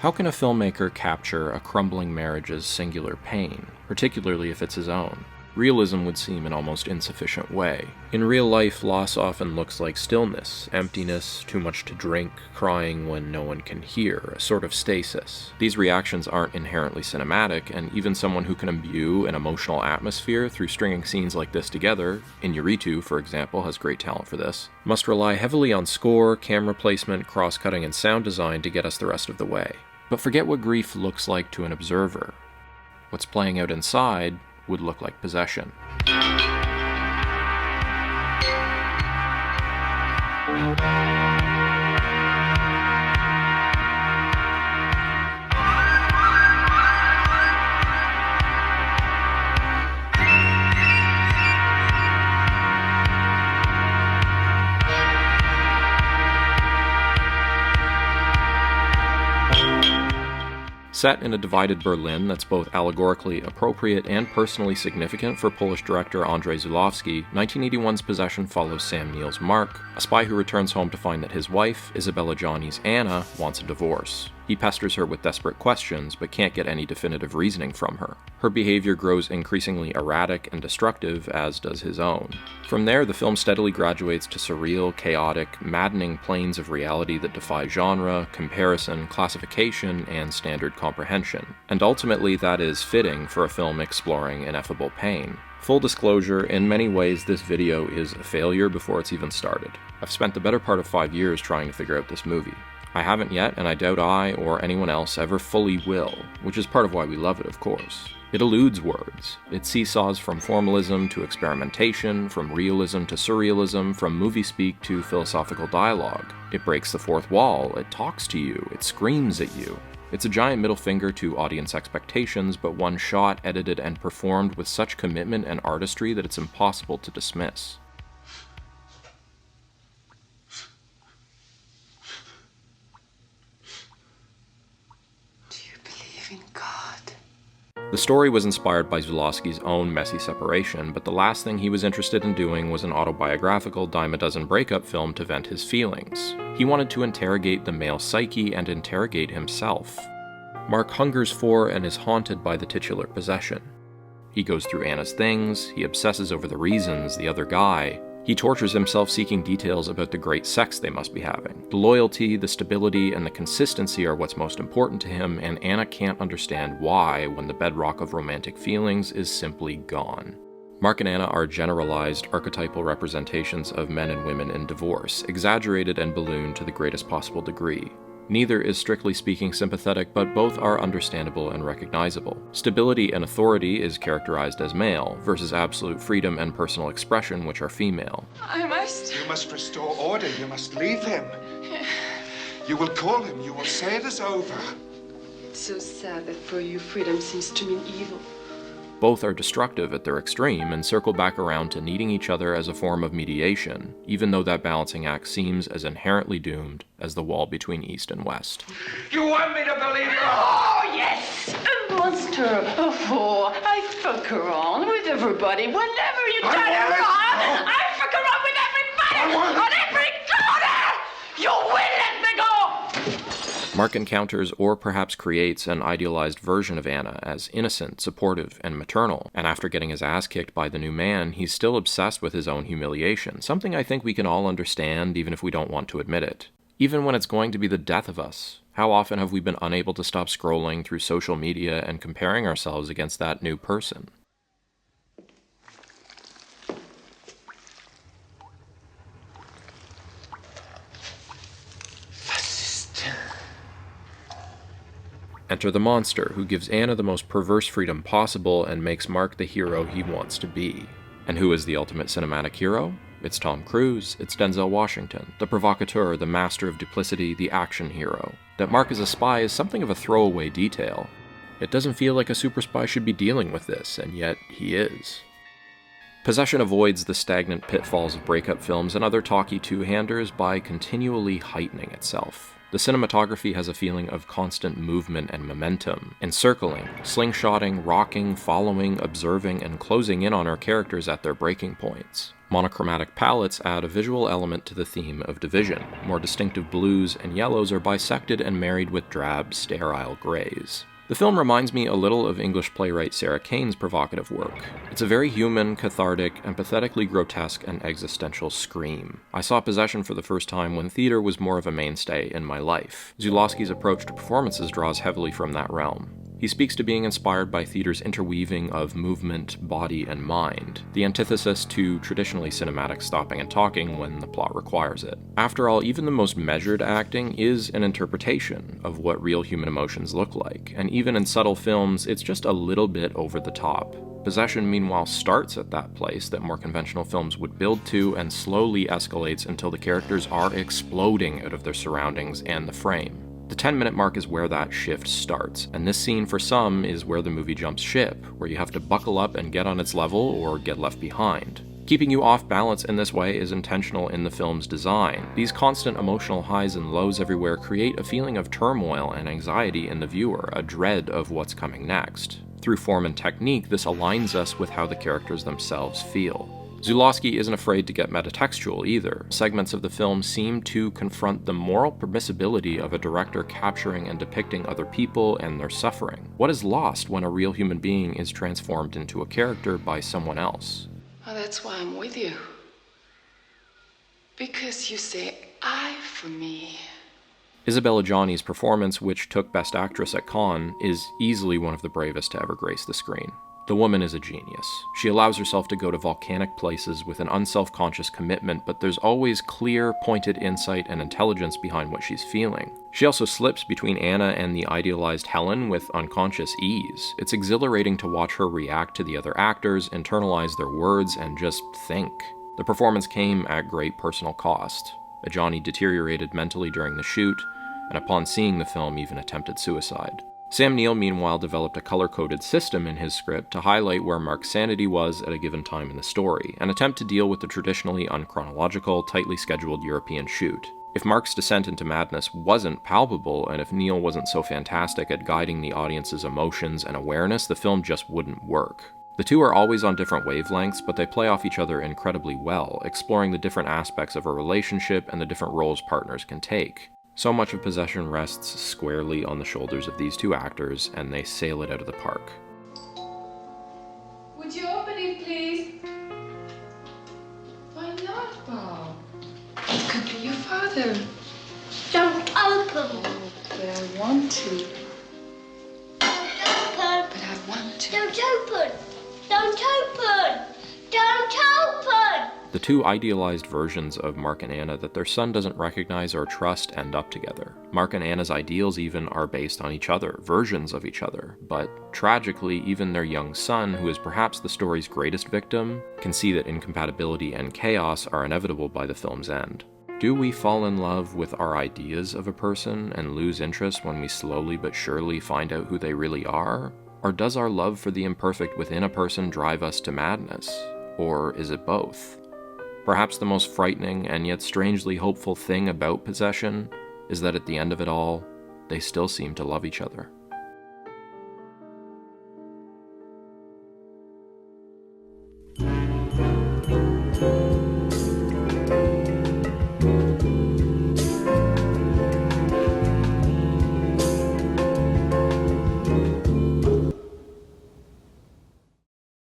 How can a filmmaker capture a crumbling marriage's singular pain, particularly if it's his own? Realism would seem an almost insufficient way. In real life, loss often looks like stillness, emptiness, too much to drink, crying when no one can hear, a sort of stasis. These reactions aren't inherently cinematic, and even someone who can imbue an emotional atmosphere through stringing scenes like this together, Iñárritu, for example, has great talent for this, must rely heavily on score, camera placement, cross-cutting, and sound design to get us the rest of the way. But forget what grief looks like to an observer. What's playing out inside would look like possession. Set in a divided Berlin that's both allegorically appropriate and personally significant for Polish director Andrzej Żuławski, 1981's Possession follows Sam Neill's Mark, a spy who returns home to find that his wife, Isabella Gianni's Anna, wants a divorce. He pesters her with desperate questions, but can't get any definitive reasoning from her. Her behavior grows increasingly erratic and destructive, as does his own. From there, the film steadily graduates to surreal, chaotic, maddening planes of reality that defy genre, comparison, classification, and standard comprehension. And ultimately, that is fitting for a film exploring ineffable pain. Full disclosure, in many ways this video is a failure before it's even started. I've spent the better part of 5 years trying to figure out this movie. I haven't yet, and I doubt I or anyone else ever fully will, which is part of why we love it, of course. It eludes words. It seesaws from formalism to experimentation, from realism to surrealism, from movie speak to philosophical dialogue. It breaks the fourth wall, it talks to you, it screams at you. It's a giant middle finger to audience expectations, but one shot, edited, and performed with such commitment and artistry that it's impossible to dismiss. The story was inspired by Żuławski's own messy separation, but the last thing he was interested in doing was an autobiographical dime-a-dozen breakup film to vent his feelings. He wanted to interrogate the male psyche and interrogate himself. Mark hungers for and is haunted by the titular possession. He goes through Anna's things, he obsesses over the reasons, the other guy. He tortures himself seeking details about the great sex they must be having. The loyalty, the stability, and the consistency are what's most important to him, and Anna can't understand why when the bedrock of romantic feelings is simply gone. Mark and Anna are generalized, archetypal representations of men and women in divorce, exaggerated and ballooned to the greatest possible degree. Neither is strictly speaking sympathetic, but both are understandable and recognizable. Stability and authority is characterized as male, versus absolute freedom and personal expression, which are female. You must restore order. You must leave him. You will call him. You will say it is over. It's so sad that for you, freedom seems to mean evil. Both are destructive at their extreme and circle back around to needing each other as a form of mediation, even though that balancing act seems as inherently doomed as the wall between East and West. You want me to believe you? Oh, yes! A monster, a fool. I fuck her on with everybody. Whenever you turn her on, I fuck her on with everybody! On every corner! You will let me go! Mark encounters or perhaps creates an idealized version of Anna as innocent, supportive, and maternal, and after getting his ass kicked by the new man, he's still obsessed with his own humiliation, something I think we can all understand even if we don't want to admit it. Even when it's going to be the death of us, how often have we been unable to stop scrolling through social media and comparing ourselves against that new person? Enter the monster, who gives Anna the most perverse freedom possible and makes Mark the hero he wants to be. And who is the ultimate cinematic hero? It's Tom Cruise, it's Denzel Washington, the provocateur, the master of duplicity, the action hero. That Mark is a spy is something of a throwaway detail. It doesn't feel like a super spy should be dealing with this, and yet he is. Possession avoids the stagnant pitfalls of breakup films and other talky two-handers by continually heightening itself. The cinematography has a feeling of constant movement and momentum, encircling, slingshotting, rocking, following, observing, and closing in on our characters at their breaking points. Monochromatic palettes add a visual element to the theme of division. More distinctive blues and yellows are bisected and married with drab, sterile grays. The film reminds me a little of English playwright Sarah Kane's provocative work. It's a very human, cathartic, and pathetically grotesque and existential scream. I saw Possession for the first time when theater was more of a mainstay in my life. Żuławski's approach to performances draws heavily from that realm. He speaks to being inspired by theater's interweaving of movement, body, and mind, the antithesis to traditionally cinematic stopping and talking when the plot requires it. After all, even the most measured acting is an interpretation of what real human emotions look like, and even in subtle films, it's just a little bit over the top. Possession, meanwhile, starts at that place that more conventional films would build to and slowly escalates until the characters are exploding out of their surroundings and the frame. The 10-minute mark is where that shift starts, and this scene for some is where the movie jumps ship, where you have to buckle up and get on its level or get left behind. Keeping you off balance in this way is intentional in the film's design. These constant emotional highs and lows everywhere create a feeling of turmoil and anxiety in the viewer, a dread of what's coming next. Through form and technique, this aligns us with how the characters themselves feel. Żuławski isn't afraid to get metatextual either. Segments of the film seem to confront the moral permissibility of a director capturing and depicting other people and their suffering. What is lost when a real human being is transformed into a character by someone else? Well, that's why I'm with you. Because you say I for me. Isabella Gianni's performance, which took Best Actress at Cannes, is easily one of the bravest to ever grace the screen. The woman is a genius. She allows herself to go to volcanic places with an unself-conscious commitment, but there's always clear, pointed insight and intelligence behind what she's feeling. She also slips between Anna and the idealized Helen with unconscious ease. It's exhilarating to watch her react to the other actors, internalize their words, and just think. The performance came at great personal cost. Gianni deteriorated mentally during the shoot, and upon seeing the film even attempted suicide. Sam Neill, meanwhile, developed a color-coded system in his script to highlight where Mark's sanity was at a given time in the story, an attempt to deal with the traditionally unchronological, tightly scheduled European shoot. If Mark's descent into madness wasn't palpable, and if Neill wasn't so fantastic at guiding the audience's emotions and awareness, the film just wouldn't work. The two are always on different wavelengths, but they play off each other incredibly well, exploring the different aspects of a relationship and the different roles partners can take. So much of Possession rests squarely on the shoulders of these two actors, and they sail it out of the park. Would you open it, please? Why not, Bob? It could be your father. Don't open. Oh, but I want to. Don't open. But I want to. Don't open. Don't open. Don't open. The two idealized versions of Mark and Anna that their son doesn't recognize or trust end up together. Mark and Anna's ideals even are based on each other, versions of each other. But tragically, even their young son, who is perhaps the story's greatest victim, can see that incompatibility and chaos are inevitable by the film's end. Do we fall in love with our ideas of a person and lose interest when we slowly but surely find out who they really are? Or does our love for the imperfect within a person drive us to madness? Or is it both? Perhaps the most frightening and yet strangely hopeful thing about Possession is that at the end of it all, they still seem to love each other.